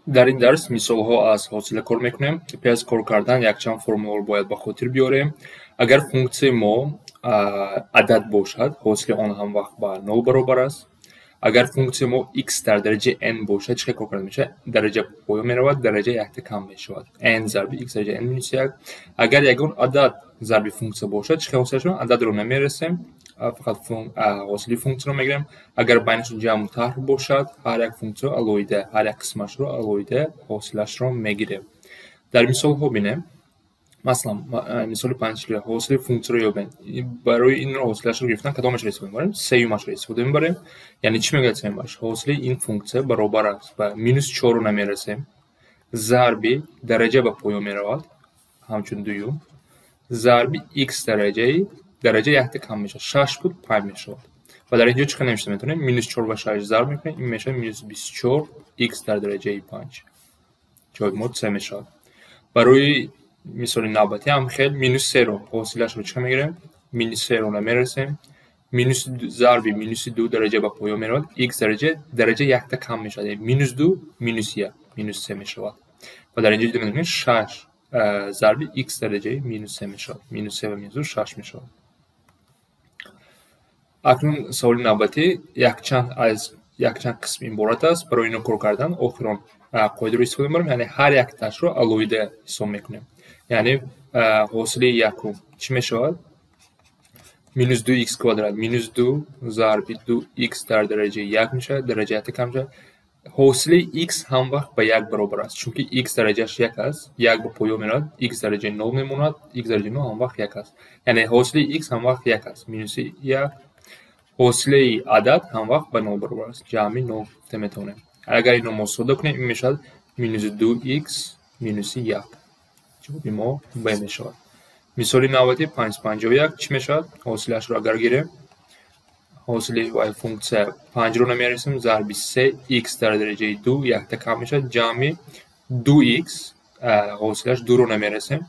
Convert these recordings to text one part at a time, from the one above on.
дар ин дарс мисолҳо аз ҳосила кор мекунем. Пес аз кор кардан якчанд формуларо бояд ба хотир биёрем. Агар функсияи мо адад бошад, ҳосили он ҳамвақт ба 0 баробар аст. Агар функсияи мо x дар дараҷаи n бошад, чӣ кор карда мешавад? Дараҷа ба поён меравад, дараҷа якта кам мешавад. n зарби x дараҷаи n минус 1. Агар ягон адад зарби функсия бошад, чӣ ҳосил шавад? Ададро намерасем, фақат ҳосили функсияро мегирем. Агар байнашон ҷамъу таҳр бошад, ҳар як функсияро алоҳида, ҳар як қисмашро алоҳида ҳосилашро мегирем. Дар мисолҳо бинем. Масалан, мисоли 5 ҳосили функсияро ёбем. Барои ин ҳосилашро гирифтан кадомашро истифода мебарем? Сеюмашро истифода мебарем. Яъне чӣ мегӯяд баш? Ҳосили ин функсия баробар аст ба -4 намерасем. Зарби дараҷа ба поён меравад, ҳамчун дуюм. Зарби x дараҷа якта кам мешавад. 6 буд 5 мешавад. ва дар инҷо чӣ кар намешавад метавонем? -4 ва 6 зарб мекунем. Ин мешавад -24 x дар дараҷаи 5. ҷои мо 3 мешавад. Барои мисоли навбатӣ ҳам хел -3-ро ҳосилашро чӣ мегирем? -3-ро намерасем. Зарби -2 дараҷа ба поён меравад. X дараҷа якта кам мешавад. -2 -1 -3 мешавад. ва дар инҷо дида метавонем 6 зарби x дараҷаи -3 мешавад. -3 ва -2 6 мешавад. акнун саволи навбатӣ якчанд қисми иборат аст. Барои инро кор кардан охирон қоидаро истифода мебарем, яъне ҳар якташро алоҳида ҳисоб мекунем. Яъне ҳосили якум чӣ мешавад? -2x квадрат -2 зарби 2x дар дараҷаи 1 мешавад, дараҷа якта кам мешавад. ҳосили x ҳамвақт ба 1 баробар аст, чунки x дараҷааш 1 аст, 1 ба поён меравад, x дараҷаи 0 мемонад, x дараҷаи 0 ҳамвақт 1 аст. Яъне ҳосили x ҳамвақт 1 аст, -1. ҳосилаи адад ҳамвақт ба 0 баробар аст, ҷамъи 0 гуфта метавонем. Агар инро мо содда кунем, ин мешавад -2x -1. ҷавоби мо б мешавад. мисоли навбатӣ 551 чӣ мешавад? ҳосилашро агар гирем, ҳосили функсия 5-ро намерасем, зарби 3x дар дараҷаи 2 якта кам мешавад, ҷамъи 2x ҳосилаш 2-ро намерасем,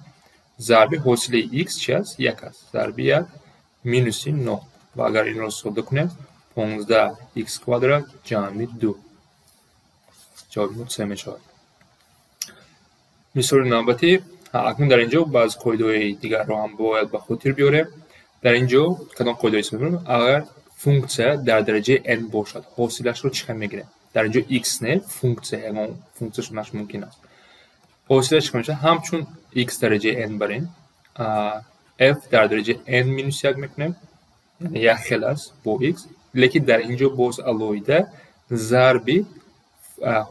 зарби ҳосили x чи аст? 1 аст, зарби 1 минуси 0. ва агар инро содда кунем, 15x квадрат ҷамъи 2. ҷавоби мо 3 мешавад. мисоли навбатӣ акнун дар инҷо баъз қоидаҳои дигарро ҳам бояд ба хотир биёрем. дар инҷо кадом қоидаро истифода мебарем? Агар функсия дар дараҷаи n бошад, ҳосилашро чӣ кар мегирем? Дар инҷо x не функсия, ягон функсия шунаш мумкин аст. ҳосилаш чӣ кар мешавад? Ҳамчун x дараҷаи n барем, f дар дараҷаи n минус 1 мекунем, яъне як хел аст бо x, лекин дар инҷо боз алоҳида зарби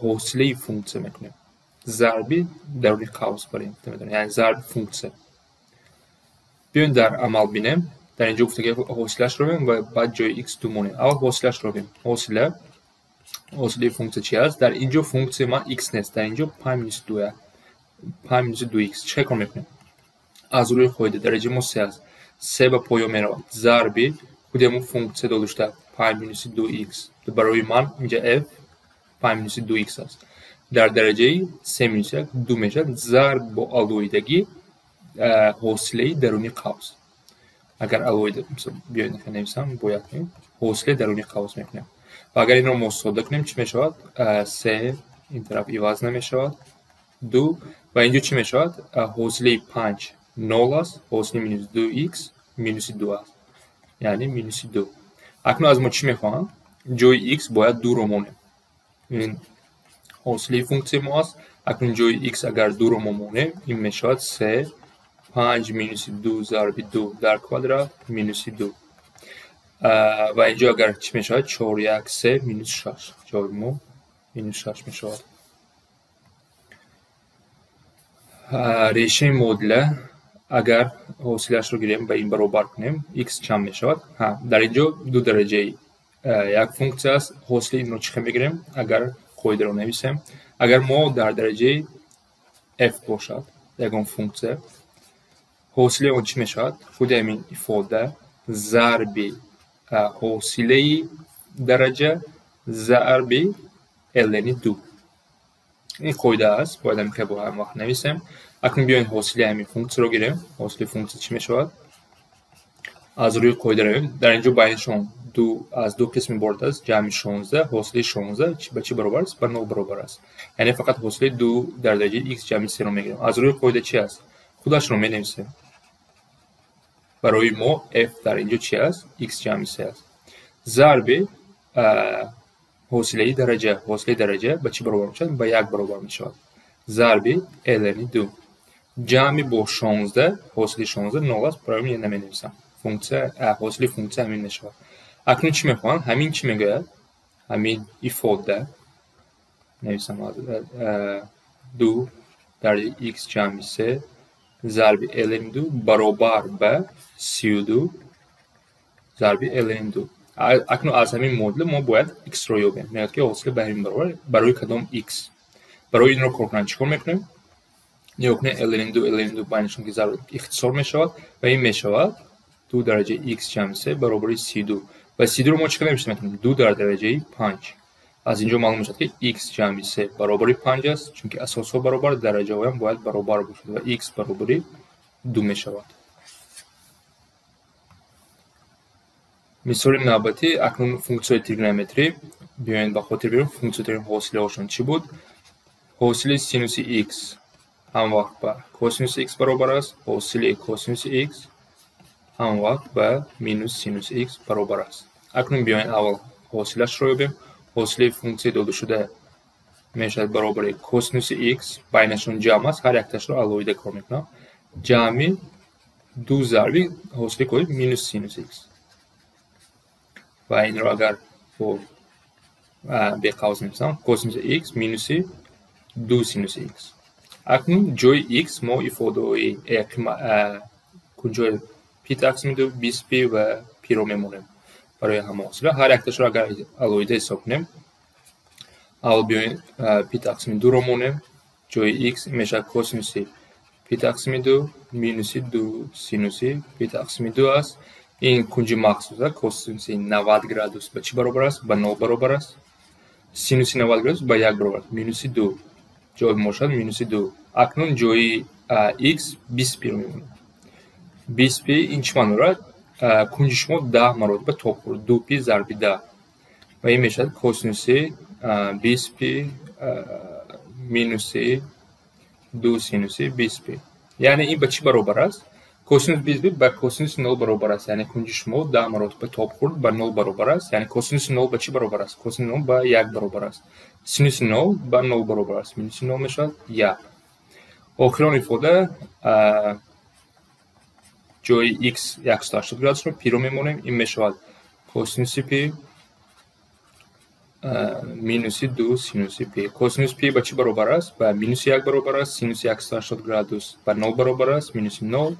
ҳосилаи функсия мекунем. зарби даруни қавс барем, яъне зарби функсия. биёем дар амал бинем. дар инҷо гуфтаги ҳосилашро бинем ва баъд ҷои x думонем. аввал ҳосилашро бинем. ҳосилаи функсия чи аст? Дар инҷо функсия ман x нест, дар инҷо 5 - 2x. чӣ кор мекунем? аз рӯи қоида дараҷаи мо 3 аст. 3 ба поён меравад. Зарби худи ҳамун функсия дода шуда 5 - 2x. барои ман инҷа f 5 - 2x аст. дар дараҷаи 3 - 1 2 мешавад. Зарб бо алоҳидагӣ ҳосилаи даруни қавс. агар алоҳида биёед нависам бо як ҳосилаи даруни қавс мекунем. ва агар инро мо содда кунем чӣ мешавад? 3 ин тараф иваз намешавад, 2 ва инҷо чӣ мешавад? ҳосилаи 5 0 аст, ҳосилаи -2x -2 аст, яъне -2. акнун аз мо чӣ мехоҳанд? ҷои x бояд 2-ро монем. ин ҳосилаи функсияи мо аст. акнун ҷои x агар 2-ро мо монем, ин мешавад 3 5 - 2 зарби 2 дар квадрат -2. ва инҷо агар чӣ мешавад? 4 1 3 -6. ҷавоби мо -6 мешавад. решаи модила агар ҳосилашро гирем ба ин баробар кунем, x чанд мешавад? дар инҷо ду дараҷаи як функсия аст. ҳосилаи инро чӣ кар мегирем? агар қоидаро нависем, агар мо дар дараҷаи f бошад ягон функсия, ҳосилаи он чӣ мешавад? худи ҳамин ифода зарби ҳосилаи дараҷа зарби ln 2. ин қоида аст, бояд ҳамин хел бо ҳамин вақт нависем. акнун биёед ҳосилаи ҳамин функсияро гирем. ҳосилаи функсия чӣ мешавад? از روی قاعده رویم. در اینجا بینشون از دو قسم عبارت است، جمع 16. حاصل 16 به چی برابر است؟ به 0 برابر است. یعنی فقط حاصل 2 در درجه x جمع 3 رو میگیریم. از روی قاعده چی است؟ خودش رو مینویسیم. برای ما f در اینجا چی است؟ x جمع 3 است. ضرب حاصله درجه به چی برابر میشه؟ به 1 برابر میشود. ضرب ln 2 جمع با 16 حاصل 16 0 است. برای من نمینویسم. حاصل فونکسیون همین میشود. اکنون چی میخوان؟ همین چی میگه؟ همین ifade نویسم 2 در x جمع 3 ضرب ln 2 برابر به 32 ضرب ln 2. اکنون از همین مدل ما باید x رو یابیم. میاد که حاصل به همین برابر برای کدام x. برای این رو کار کنیم چیکار میکنیم؟ نگاه کنید ln 2 بینشون که ضرب اختصار میشود و این میشود 2 درجه x جمع 3 برابر 32. و 32 رو ما چیکار میکنیم؟ 2 در درجه 5. از اینجا معلوم شد که x جمع 3 برابر 5 است، چون که اساس ها برابر، درجه ها هم باید برابر باشد و x برابر 2 میشود. مثال نوبتی اکنون فونکسیون تریگونومتری بیاین به خاطر بیاریم. فونکسیون حاصله هاشون چی بود؟ حاصله سینوس x هم وقت به کوسینوس x برابر است. حاصله کوسینوس x هم وقت به مینوس سینوس x برابر است. اکنون بیاین اول حاصلش رو یابیم. حاصله فونکسیون داده شده میشود برابر کوسینوس x بینشون جمع است. هر یک تاش رو علاوه کار میکنم. جمع 2 ضرب حاصله کنید مینوس سینوس x و این رو اگر به قوس می‌نویسم کوسینوس x مینوس 2 سینوس x. اکنون جای x ما ifade کنجای پی تقسیم 2 20 پی و پی رو میمونیم برای همه حاصله. هر یک تاش رو اگر علاوه حساب کنیم اول بیاین پی تقسیم 2 رو مونیم. جای x میشه کوسینوس پی تقسیم 2 مینوس 2 سینوس پی تقسیم 2 است. این کنج مخصوص است. کوسینوس 90 گرادوس به چی برابر است؟ به 0 برابر است. سینوس 90 گرادوس به 1 برابر است. مینوس 2 جای ما شد مینوس 2. اکنون جای x 20 پی رو میمونیم. 20 پی این چی معنی دارد؟ کنج شما 10 مراتب تا خورد. 2 پی ضرب 10 و این میشد کوسینوس 20 پی مینوس 2 سینوس 20 پی. یعنی این به چی برابر است؟ کوسینوس 20 پی به کوسینوس 0 برابر است. یعنی کنج شما 10 مراتب تا خورد به 0 برابر است. یعنی کوسینوس 0 به چی برابر است؟ کوسینوس 0 به 1 برابر است. سینوس 0 به 0 برابر است. مینوس 0 میشد 1. آخرین ifade جای x 180 گرادوس رو پی رو میمونیم. این میشود کوسینوس پی مینوس 2 سینوس پی. کوسینوس پی به چی برابر است؟ به مینوس 1 برابر است. سینوس 180 گرادوس به 0 برابر است. مینوس 0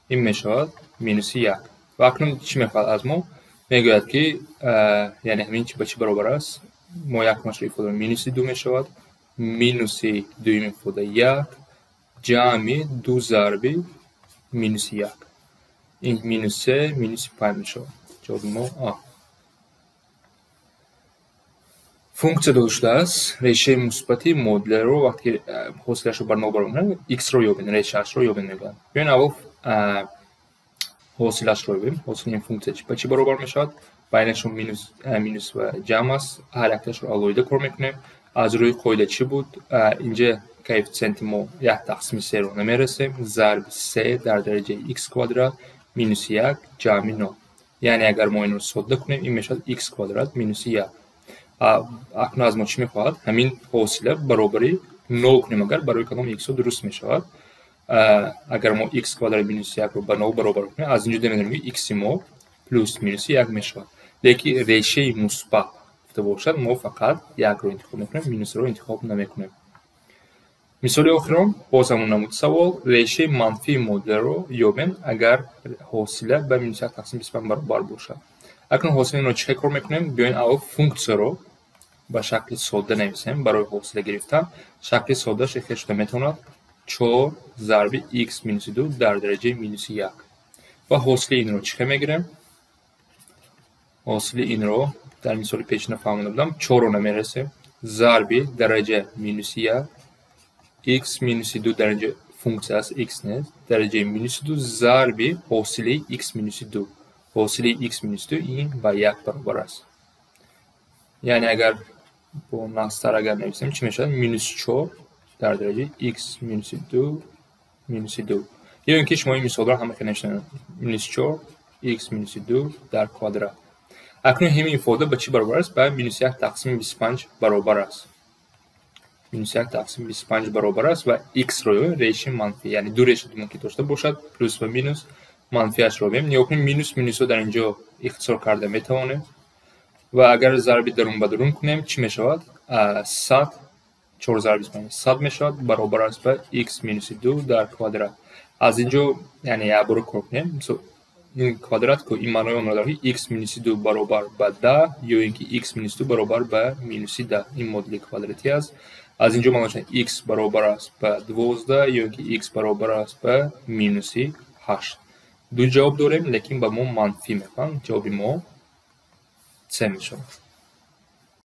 این میشود مینوس 1. و اکنون چی میخواد از ما؟ میگوید که یعنی همین چی به چی برابر است؟ ما یک مشروع ifade مینوس 2 میشود. مینوس 2 ifade 1 جمع 2 ضرب مینوس 1. این مینوس 3 مینوس 5 میشود. جواب ما فونکسیون داده شده است. ریشه مثبتی مدل رو وقتی حاصلش رو بر 0 برابر کنیم x رو یابیم، ریشه‌اش رو یابیم میگن. بیاین اول حاصلش رو یابیم. حاصل این فونکسیون به چی برابر میشود؟ بینشون مینوس و جمع است. هر یک تاش رو علاوه کار میکنیم. از روی قاعده چی بود؟ اینجا کوفیشنت ما 1 تقسیم 3 رو نمیرسیم. ضرب 3 در درجه x کوادرات مینوس 1 جمع 0. یعنی اگر ما این رو ساده کنیم این میشود x کوادرات مینوس 1. اکنون از ما چی میخواهد؟ همین حاصله برابری 0 کنیم. اگر برای کدام x درست میشود. اگر ما x کوادرات مینوس 1 رو به 0 برابر کنیم از اینجا می‌بینیم که x ما پلوس مینوس 1 میشود. لیکن ریشه مثبت باشد ما فقط 1 رو انتخاب میکنیم، مینوس رو انتخاب نمیکنیم. مثال آخرم باز همون نمود سوال. ریشه منفی مدل رو یابیم اگر حاصله به مینوس 1 تقسیم 25 برابر باشد. اکنون حاصله رو چه کار میکنیم؟ بیاین اول فونکسیون رو به شکل ساده نویسیم. برای حاصله گرفتن شکل ساده شکل شده میتواند 4 ضرب x مینوس 2 در درجه مینوس 1 و حاصله این رو چه میگیریم؟ حاصله این رو در مثال پیشین فهمیده بودم 4 رو نمیرسیم. ضرب درجه مینوس 1 x مینوس 2 درجه فونکسیون است x نه درجه مینوس 2 ضرب حاصله x مینوس 2 حاصل x minus 2 این و 1 برابر است. یعنی اگر با نستر اگر نویسیم چی میشه؟ minus 4 در درجه x minus 2 minus 2. یا اینکه شما این مثال را هم نوشتن minus 4 x minus 2 در کوادرات. اکنون همین ifade به چی برابر است؟ به minus 1 تقسیم 25 برابر است. minus 1 تقسیم 25 برابر است و x رو ریشه منفی، یعنی دو ریشه ممکن داشته باشد، پلس و مینوس، منفیش رو ببینیم. یا مینوس مینوس رو در اینجا اختصار کرده میتوانیم و اگر ضرب درون به درون کنیم چی میشود؟ 100 4 ضرب 25 100 میشود برابر است به x minus 2 در کوادرات. از اینجا یعنی عبارو کنیم این کوادرات که این معنای آن را داره x minus 2 برابر به 10 یا اینکه x minus 2 برابر به minus 10 این مدل کوادراتی است. از اینجا ما x برابر است به 12 یا اینکه x برابر است به minus 8. دو جواب داریم لیکن با ما منفی میکنن، جواب ما 3 میشه.